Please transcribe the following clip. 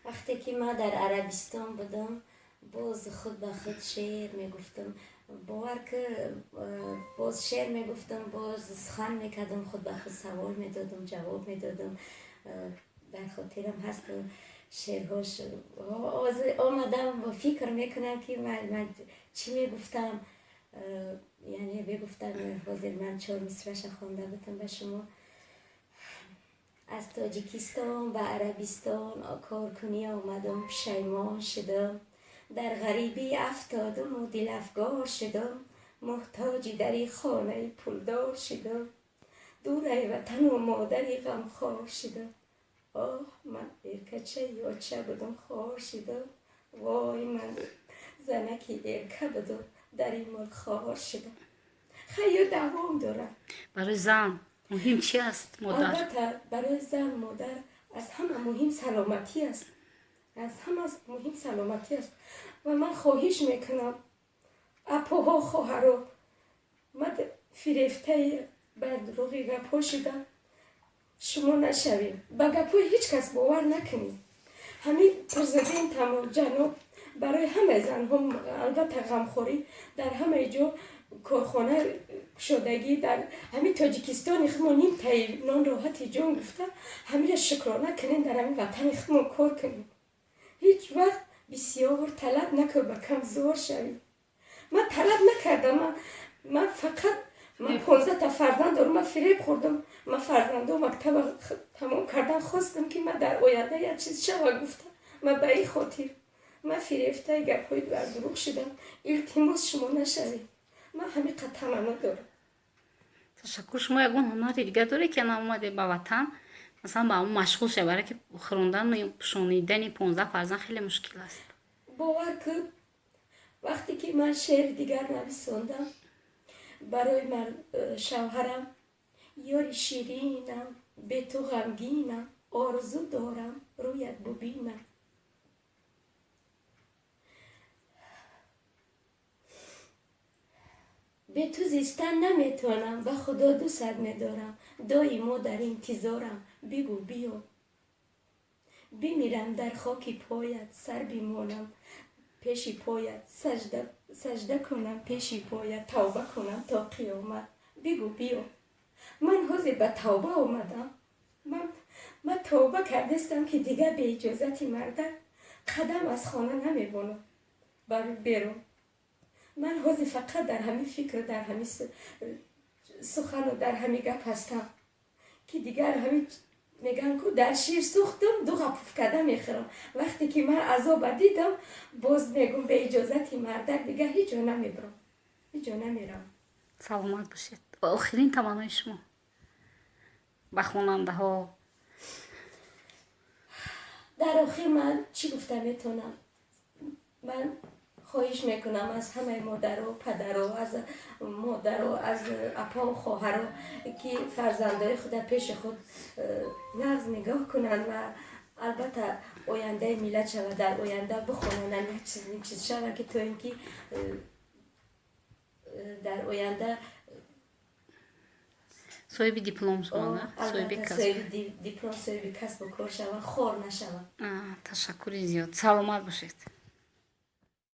وقتی که ما در عربستان بودم باز خود به خود شعر میگفتم. باور که باز شعر میگفتم، باز سخن میکردم، خود به خود سوال میدادم، جواب میدادم. در خاطرم هست شعرهاش آمدم و فکر میکنم که من چی میگفتم. یعنی بگفتم حاضر من 4 مصرش خوانده بودم به شما. از تاجیکستان به عربستان کار کنی آمدم، پشیمان شدم. در غریبی افتادم و دل افگار شدم. محتاجی در این خانه پولدار شدم. دور ای وطن و مادری غمخوار شدم. آه من ارکچه یا چه بودم خوار شدم. وای من زنکی ارکه بودم در این ملک خوار شدم. خیلی دوام دارم. برای زن مهم چی است مادر؟ البته برای زن مادر از همه مهم سلامتی است. از همه مهم سلامتی است. و من خواهش میکنم اپاها خواهرها من فریفته بر دروغی گپ شدم شما نشوید، با گپای هیچ کس باور نکنید. همین پرزیدنت تمام جناب برای همه زن هم البته غمخوری در همه جا کارخانه شدگی در همین تاجیکستان خمونیم تایی نان راحتی جان گفته همین شکرانه کنین در همین وطن خمون کار کنین. هیچ وقت بسیار طلب نکر به کم زور شوید. من طلب نکردم. من فقط 15 تا فرزند دارم. من فریب خوردم. من فرزنده مکتب تمام کردن خواستم که من در آینده یک چیز شوه گفتم. من به این خاطر من فریفته گپ‌های بر دروغ شدم. التماس شما نشوید. من همین قد تمنا دارم. تشکر. شما یگون هنری دیگه داره که نامومده به وطن مثلا با اون مشغول شه؟ برای که خوندن و شنیدن 15 فرزند خیلی مشکل است. باور که وقتی که من شعر دیگر نویساندم برای من شوهرم یاری شیرینم به تو غمگینم آرزو دارم رویت ببینم. به تو زیستن نمیتونم و خدا دوست میدارم. دایما در انتظارم بگو بیا. بمیرم در خاکی پایت سر بیمانم پیشی پایت سجده کنم پیشی پایت توبه کنم تا قیامت بگو بیا. من حاضر به توبه آمدم. من توبه کردستم که دیگه به اجازت مردم قدم از خانه نمیبونم برای بیرون. من حاضر فقط در همین فکر در همین سخن و در همین گپ هستم که دیگر همین میگن که در شیر سوختم 2 غپوف کده میخورم. وقتی که من عذاب دیدم باز میگم به اجازت مردک دیگه هیچ جا نمیبرم، هیچ جا نمیرم. سلامت باشید. و آخرین تمنای شما به خواننده ها؟ در آخر من چی گفته میتونم؟ من خواهش میکنم از همه مادر و پدر و از مادر و از اپا و خواهر که فرزندای خود پیش خود نغز نگاه کنن و البته آینده ملت شود در آینده بخونن یک چیز شود که تو اینکه در آینده صاحب دیپلم شوند. صاحب دیپلم صاحب کسب و کار شود، خور نشود. تشکر زیاد. سلامت باشید.